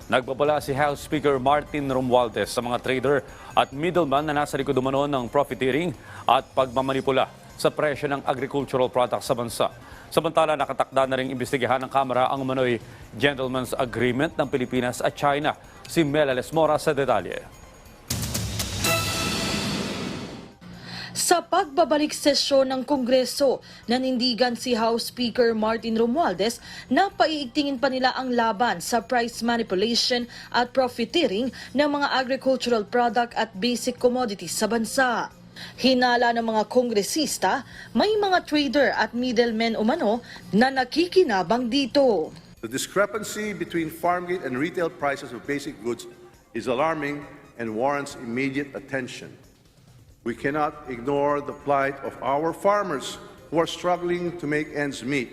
Nagbabala si House Speaker Martin Romualdez sa mga trader at middleman na nasa likod umano ng profiteering at pagmamanipula sa presyo ng agricultural products sa bansa. Samantala, nakatakda na ring imbestigahan ng Kamara ang umano'y Gentleman's Agreement ng Pilipinas at China. Si Mel Alesmora sa detalye. Sa pagbabalik sesyon ng Kongreso, nanindigan si House Speaker Martin Romualdez na paiigtingin pa nila ang laban sa price manipulation at profiteering ng mga agricultural product at basic commodities sa bansa. Hinala ng mga kongresista, may mga trader at middlemen umano na nakikinabang dito. The discrepancy between farm gate and retail prices of basic goods is alarming and warrants immediate attention. We cannot ignore the plight of our farmers who are struggling to make ends meet,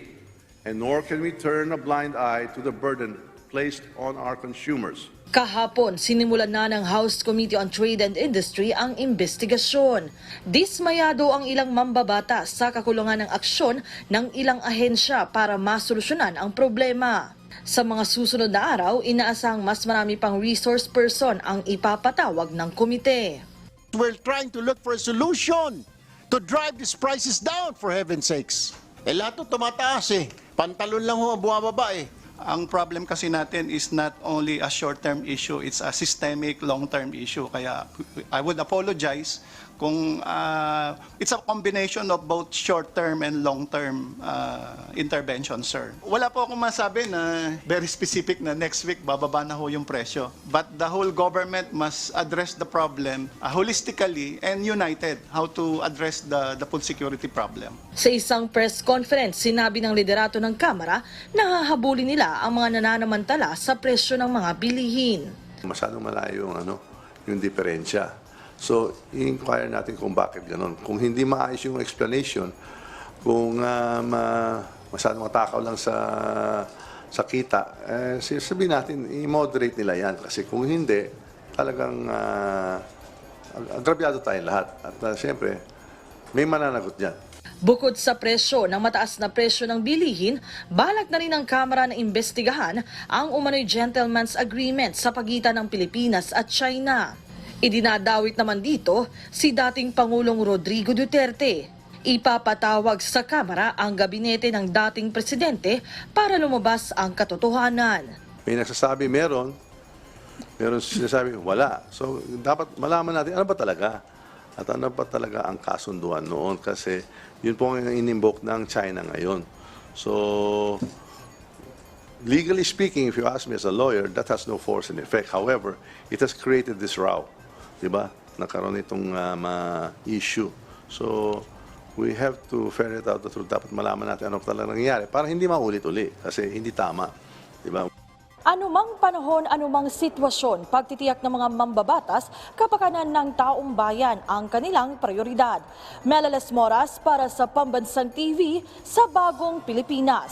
and nor can we turn a blind eye to the burden placed on our consumers. Kahapon, sinimulan na ng House Committee on Trade and Industry ang investigasyon. Dismayado ang ilang mambabata sa kakulangan ng aksyon ng ilang ahensya para masolusyonan ang problema. Sa mga susunod na araw, inaasang mas marami pang resource person ang ipapatawag ng komite. We're trying to look for a solution to drive these prices down, for heaven's sakes. Lahat ito tumataas Pantalon lang ho ang bumababa Ang problem kasi natin is not only a short-term issue, it's a systemic long-term issue. Kaya I would apologize kung it's a combination of both short-term and long-term intervention, sir. Wala po akong masabi na very specific na next week bababa na ho yung presyo. But the whole government must address the problem holistically and united how to address the food security problem. Sa isang press conference, sinabi ng liderato ng Kamara na hahabulin nila ang mga nananamantala sa presyo ng mga bilihin. Masyadong malayo yung diferensya. So, i-inquire natin kung bakit ganon. Kung hindi maayos yung explanation, kung masyadong matakaw lang sa kita, sabihin natin, i-moderate nila yan. Kasi kung hindi, talagang agrabyado tayong lahat. At siyempre, may mananagot dyan. Bukod sa presyo ng mataas na presyo ng bilihin, balak na rin ng Kamara na imbestigahan ang umano'y Gentleman's Agreement sa pagitan ng Pilipinas at China. Idinadawit naman dito si dating Pangulong Rodrigo Duterte. Ipapatawag sa Kamara ang gabinete ng dating presidente para lumabas ang katotohanan. May nagsasabi meron sinasabi wala. So dapat malaman natin ano ba talaga at ano ba talaga ang kasunduan noon kasi yun po ang in-invoke ng China ngayon. So legally speaking, if you ask me as a lawyer, that has no force and effect. However, it has created this row. Diba? Nakaroon itong issue. So, we have to ferret out the truth. Dapat malaman natin ano talaga nangyayari para hindi maulit-uli kasi hindi tama. Diba? Anumang panahon, anumang sitwasyon, pagtitiyak ng mga mambabatas, kapakanan ng taong bayan ang kanilang prioridad. Mel Alesmora para sa Pambansang TV sa Bagong Pilipinas.